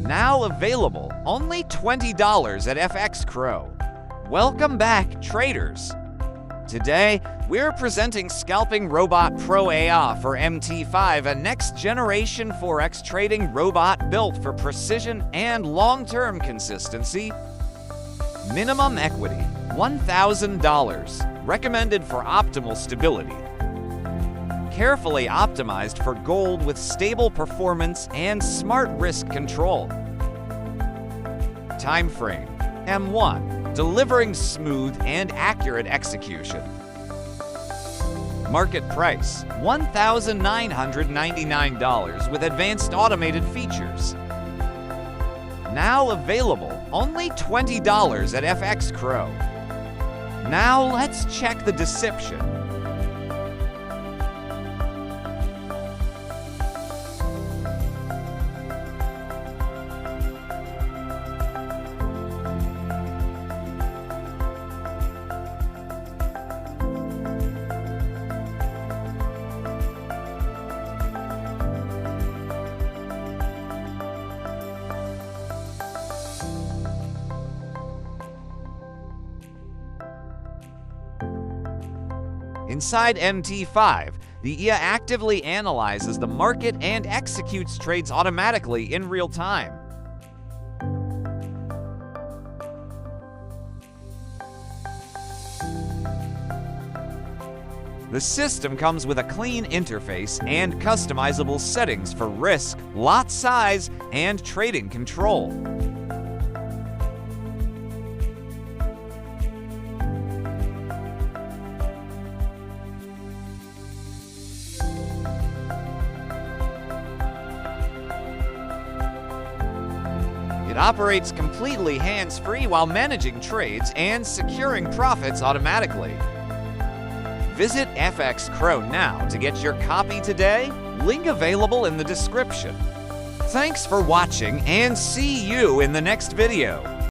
Now available only $20 at FXCRO. Welcome back, traders. Today, we're presenting Scalping Robot Pro AI for MT5, a next-generation Forex trading robot built for precision and long-term consistency. Minimum equity, $1,000, recommended for optimal stability. Carefully optimized for gold with stable performance and smart risk control. Time frame, M1, delivering smooth and accurate execution. Market price, $1,999 with advanced automated features. Now available only $20 at FXCRO. Now let's check the deception. Inside MT5, the EA actively analyzes the market and executes trades automatically in real time. The system comes with a clean interface and customizable settings for risk, lot size, and trading control. It operates completely hands-free while managing trades and securing profits automatically. Visit FXCRO now to get your copy today. Link available in the description. Thanks for watching and see you in the next video.